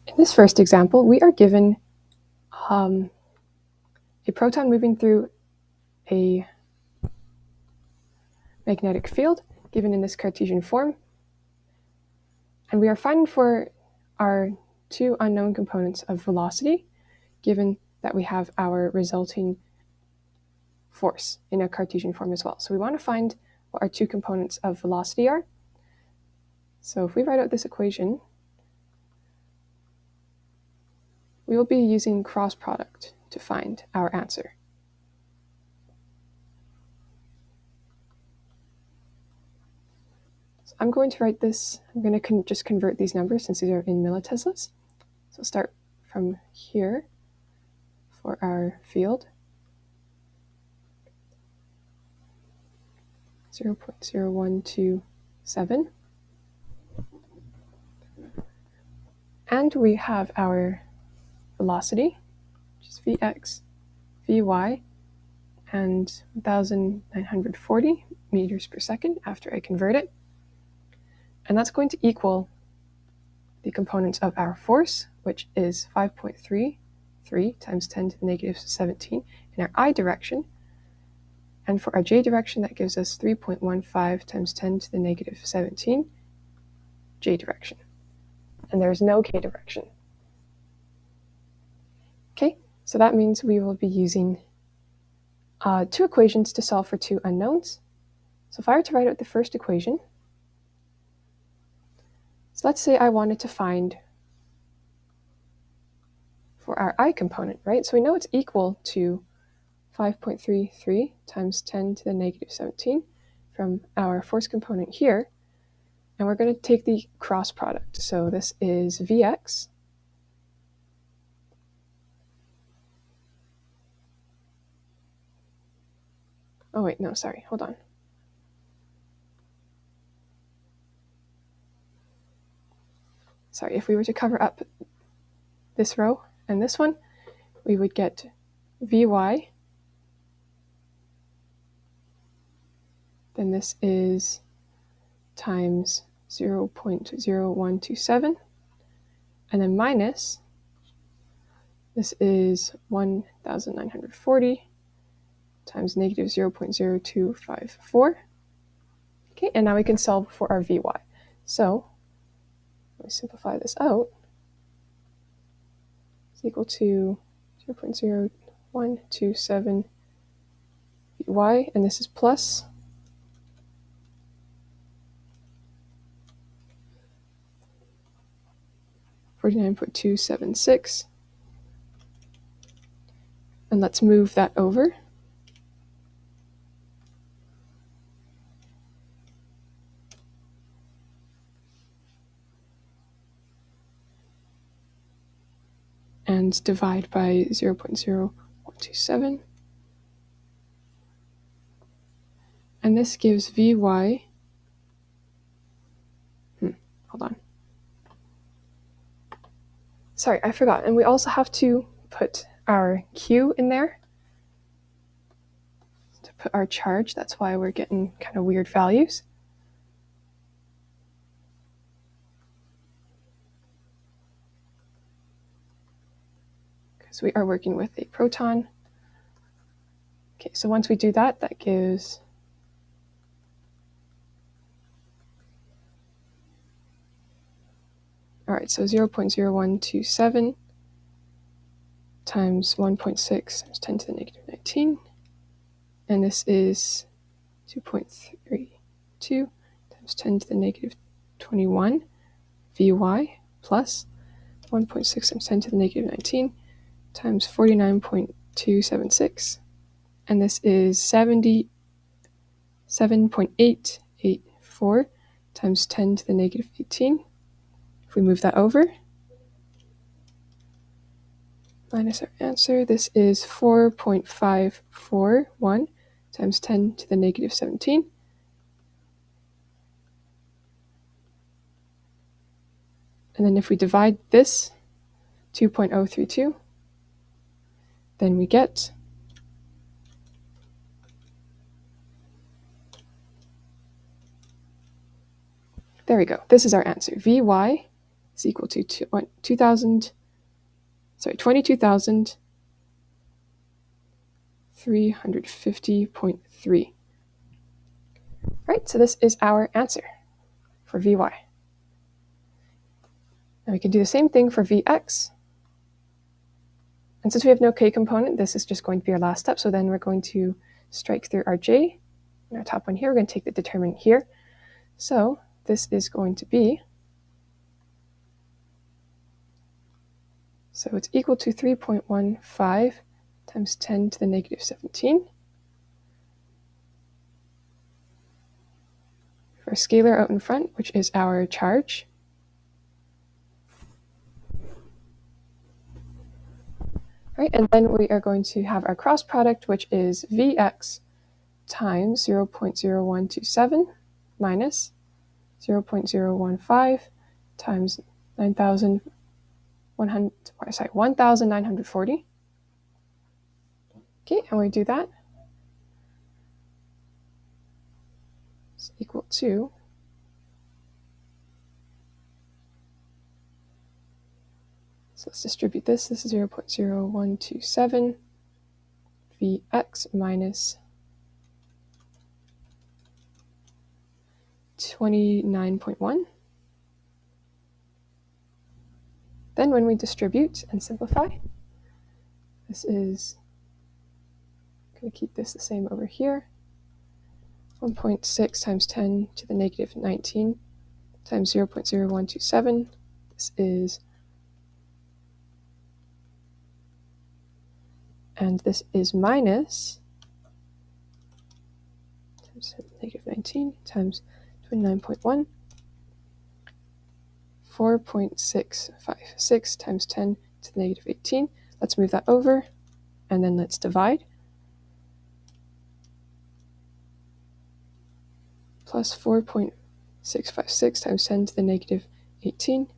In this first example, we are given a proton moving through a magnetic field, given in this Cartesian form, and we are finding for our two unknown components of velocity, given that we have our resulting force in a Cartesian form as well. So we want to find what our two components of velocity are. So if we write out this equation, we will be using cross product to find our answer. So I'm going to write this, I'm going to just convert these numbers since these are in milliteslas. So start from here for our field. 0.0127. And we have our velocity, which is Vx, Vy, and 1,940 meters per second after I convert it. And that's going to equal the components of our force, which is 5.33 times 10 to the negative 17 in our I direction. And for our j direction, that gives us 3.15 times 10 to the negative 17 j direction. And there's no k direction. Okay, so that means we will be using two equations to solve for two unknowns. So if I were to write out the first equation, so let's say I wanted to find for our I component, right? So we know it's equal to 5.33 times 10 to the negative 17 from our force component here. And we're going to take the cross product. So this is Vx oh wait, no, sorry, hold on. Sorry, if we were to cover up this row and this one, we would get Vy, then this is times 0.0127, and then minus, this is 1,940 times negative 0.0254. Okay, and now we can solve for our Vy. So, let me simplify this out. It's equal to 0.0127 Vy, and this is plus 49.276. And let's move that over. And divide by 0.0127. And this gives Vy, hold on. Sorry, I forgot. And we also have to put our Q in there to put our charge. That's why we're getting kind of weird values. Because we are working with a proton. Okay, so once we do that, that gives all right, so 0.0127 times 1.6 times 10 to the negative 19. And this is 2.32 times 10 to the negative 21 Vy plus 1.6 times 10 to the negative 19 times 49.276. And this is 77.884 times 10 to the negative 18. If we move that over, minus our answer, this is 4.541 times 10 to the negative 17. And then if we divide this 2.032, then we get there we go. This is our answer. Vy is equal to 22,350.3. Right, so this is our answer for Vy. Now we can do the same thing for Vx. And since we have no k component, this is just going to be our last step. So then we're going to strike through our j. And our top one here, we're going to take the determinant here. So this is going to be, so it's equal to 3.15 times 10 to the negative 17. For a scalar out in front, which is our charge. Right, and then we are going to have our cross product, which is Vx times 0.0127 minus 0.015 times 1,940. Okay, and we do that. It's equal to so let's distribute this. This is 0.0127 Vx minus 29.1. Then when we distribute and simplify, this is going to keep this the same over here. 1.6 times 10 to the negative 19 times 0.0127. This is, and this is minus times negative 19 times 29.1. 4.656 times 10 to the negative 18. Let's move that over, and then let's divide. Plus 4.656 times 10 to the negative 18.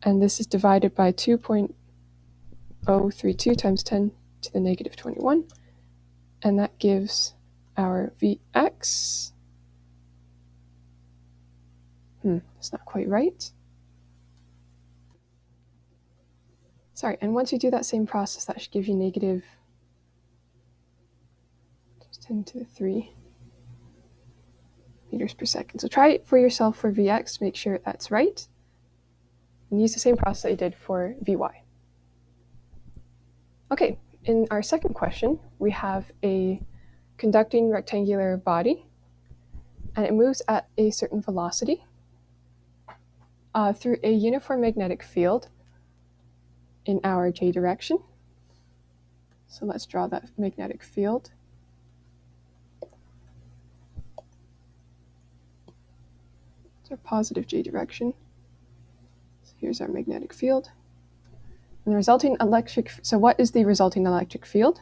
And this is divided by 2.032 times 10 to the negative 21. And that gives our Vx. That's not quite right. Sorry, and once you do that same process, that should give you negative 10 to the 3 meters per second. So try it for yourself for Vx to make sure that's right. And use the same process that you did for Vy. Okay, in our second question, we have a conducting rectangular body, and it moves at a certain velocity through a uniform magnetic field in our j direction. So let's draw that magnetic field. It's our positive j direction. So here's our magnetic field. And the resulting so what is the resulting electric field?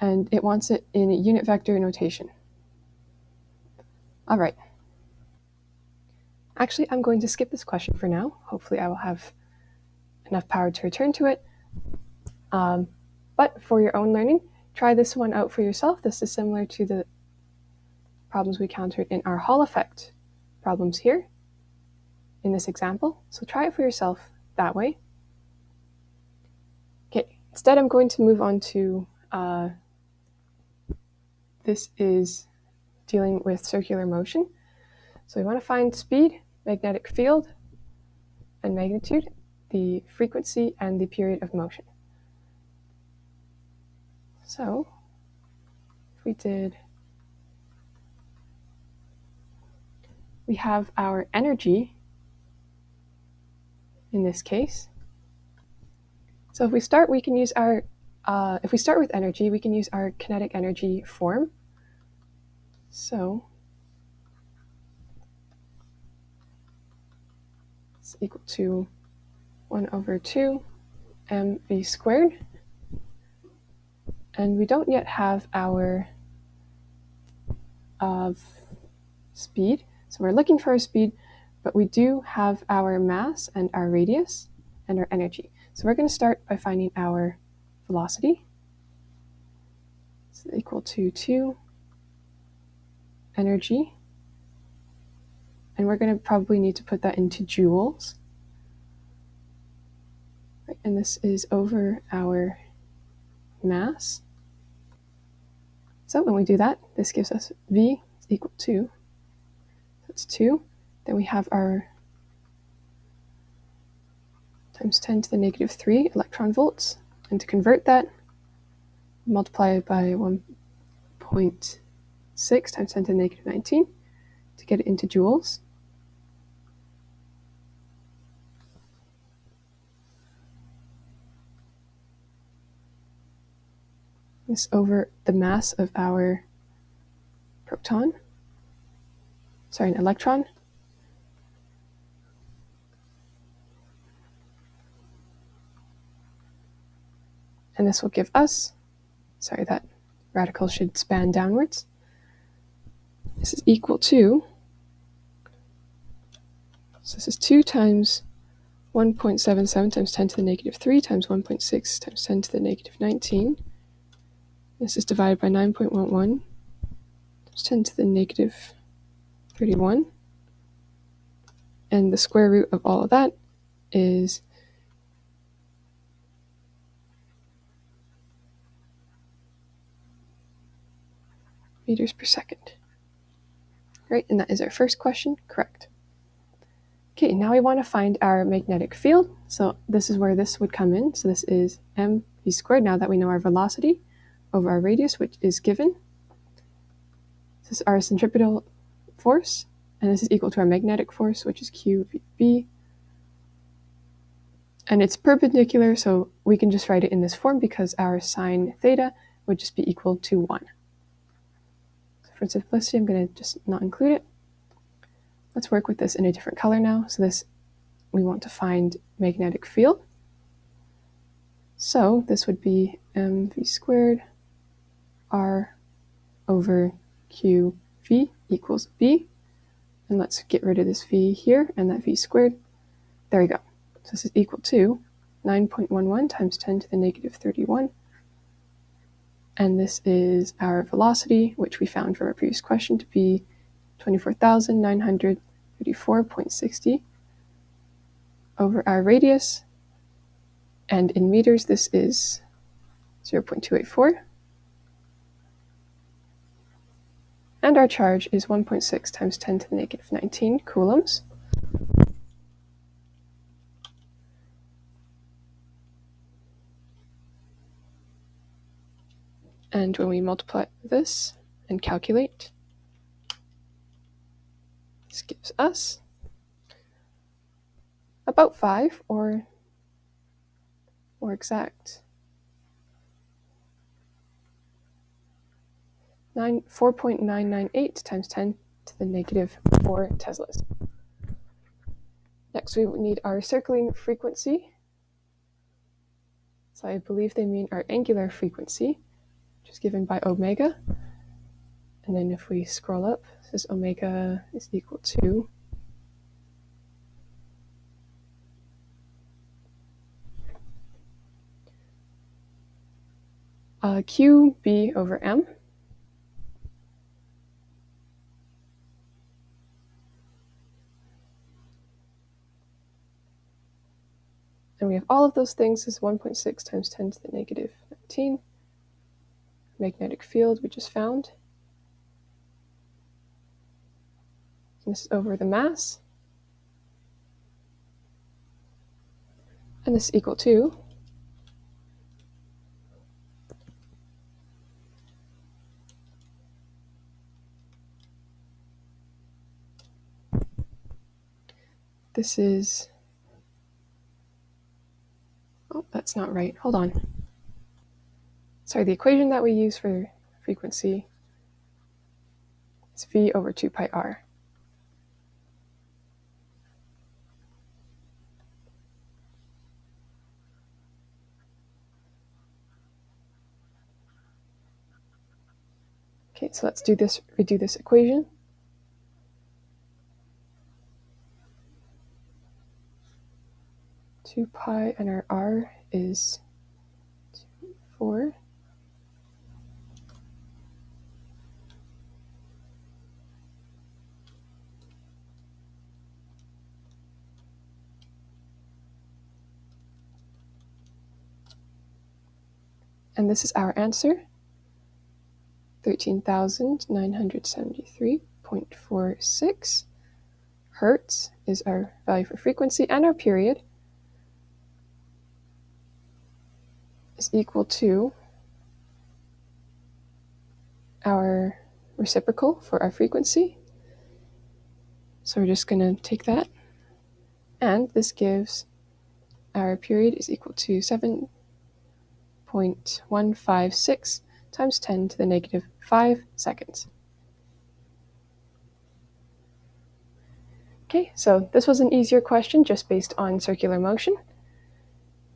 And it wants it in a unit vector notation. All right. Actually, I'm going to skip this question for now. Hopefully I will have enough power to return to it. But for your own learning, try this one out for yourself. This is similar to the problems we encountered in our Hall effect problems here in this example. So try it for yourself that way. Okay, instead I'm going to move on to, this is dealing with circular motion. So we want to find speed, magnetic field, and magnitude, the frequency, and the period of motion. So if we have our energy in this case. So if we start, we can use our, if we start with energy, we can use our kinetic energy form. So it's equal to 1/2 mv squared. And we don't yet have our speed. So we're looking for our speed, but we do have our mass and our radius and our energy. So we're going to start by finding our velocity. It's equal to 2 energy. and we're going to probably need to put that into joules. Right, and this is over our mass. So when we do that, this gives us V is equal to, that's 2. Then we have our times 10 to the negative 3 electron volts. And to convert that, multiply it by 1.6 times 10 to the negative 19 to get it into joules. This over the mass of our an electron. And this will give us, that radical should span downwards. This is equal to, so this is 2 times 1.77 times 10 to the negative 3 times 1.6 times 10 to the negative 19. This is divided by 9.11 times 10 to the negative 31. And the square root of all of that is meters per second. Right, and that is our first question, correct. Okay, now we want to find our magnetic field. So this is where this would come in. So this is mv squared, now that we know our velocity, over our radius, which is given. This is our centripetal force, and this is equal to our magnetic force, which is QVB. And it's perpendicular, so we can just write it in this form because our sine theta would just be equal to 1. So for simplicity, I'm going to just not include it. Let's work with this in a different color now. So this, we want to find magnetic field. So this would be mv squared r over qv equals v. And let's get rid of this v here and that v squared. There we go. So this is equal to 9.11 times 10 to the negative 31. And this is our velocity, which we found from our previous question to be 24,934.60 over our radius. And in meters, this is 0.284. And our charge is 1.6 times 10 to the negative 19 coulombs. And when we multiply this and calculate, this gives us about 5, or more exact, 4.998 times 10 to the negative 4 Teslas. Next, we need our circling frequency. So I believe they mean our angular frequency, which is given by omega. And then if we scroll up, it says omega is equal to QB over M. And we have all of those things as 1.6 times 10 to the negative 19. Magnetic field we just found. And this is over the mass. And this is equal to this is, oh, that's not right. Hold on. Sorry, the equation that we use for frequency is V over 2 pi r. Okay, so let's redo this equation. Two pi and our r is 4. And this is our answer, 13,973.46 hertz is our value for frequency, and our period is equal to our reciprocal for our frequency. So we're just going to take that, and this gives our period is equal to 7.156 times 10 to the negative 5 seconds. Okay, so this was an easier question just based on circular motion,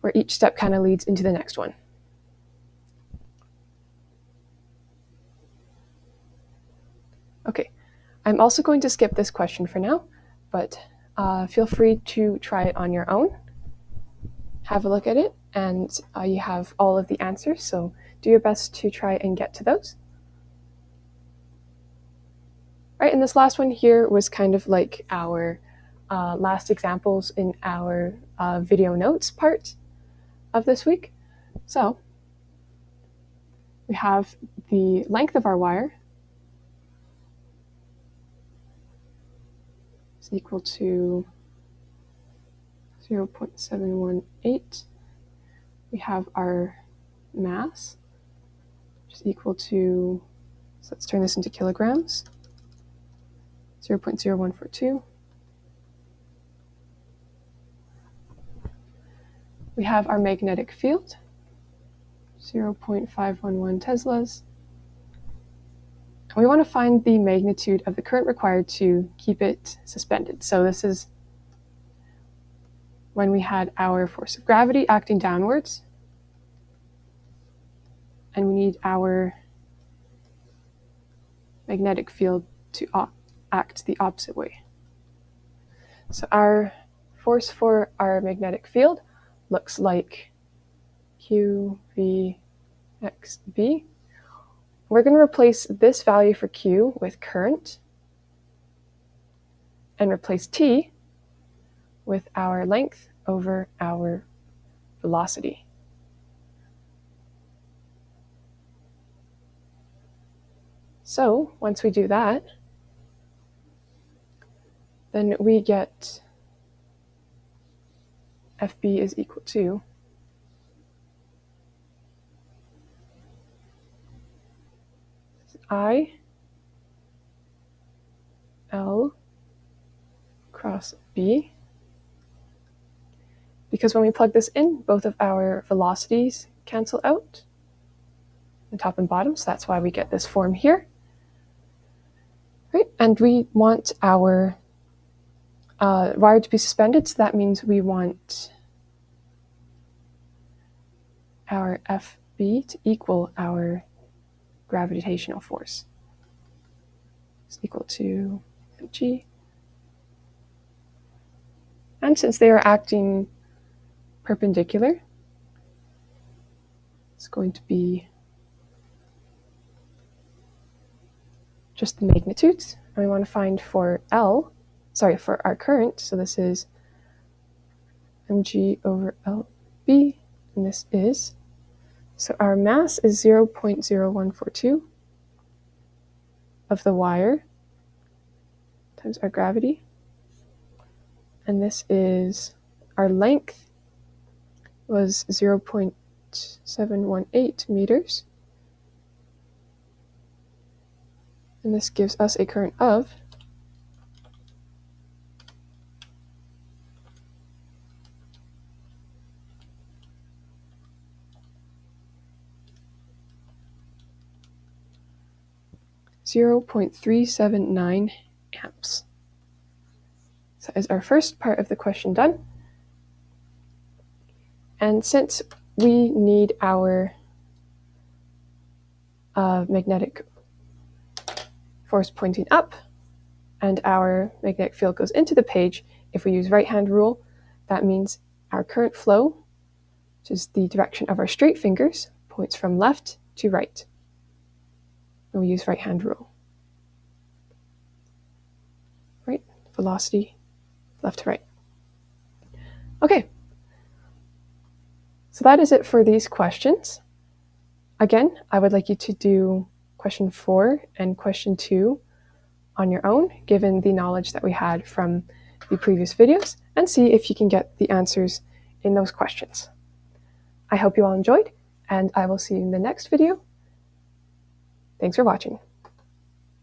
where each step kind of leads into the next one. Okay, I'm also going to skip this question for now, but feel free to try it on your own. Have a look at it, and you have all of the answers, so do your best to try and get to those. All right, and this last one here was kind of like our last examples in our video notes part of this week. So we have the length of our wire is equal to 0.718. We have our mass, which is equal to, so let's turn this into kilograms, 0.0142. We have our magnetic field, 0.511 Teslas. And we want to find the magnitude of the current required to keep it suspended. So this is when we had our force of gravity acting downwards, and we need our magnetic field to act the opposite way. So our force for our magnetic field looks like QVXB. We're going to replace this value for Q with current and replace T with our length over our velocity. So once we do that, then we get FB is equal to I L cross B. Because when we plug this in, both of our velocities cancel out, the top and bottom, so that's why we get this form here. Right, and we want our wire to be suspended, so that means we want our FB to equal our gravitational force. It's equal to G. And since they are acting perpendicular, it's going to be just the magnitudes. And we want to find for for our current, so this is mg over lb, and this is, so our mass is 0.0142 of the wire times our gravity, and this is, our length was 0.718 meters, and this gives us a current of 0.379 amps. So that is our first part of the question done. And since we need our magnetic force pointing up, and our magnetic field goes into the page, if we use right-hand rule, that means our current flow, which is the direction of our straight fingers, points from left to right. And we use right-hand rule. Right? Velocity, left to right. Okay. So that is it for these questions. Again, I would like you to do question 4 and question 2 on your own, given the knowledge that we had from the previous videos, and see if you can get the answers in those questions. I hope you all enjoyed, and I will see you in the next video. Thanks for watching.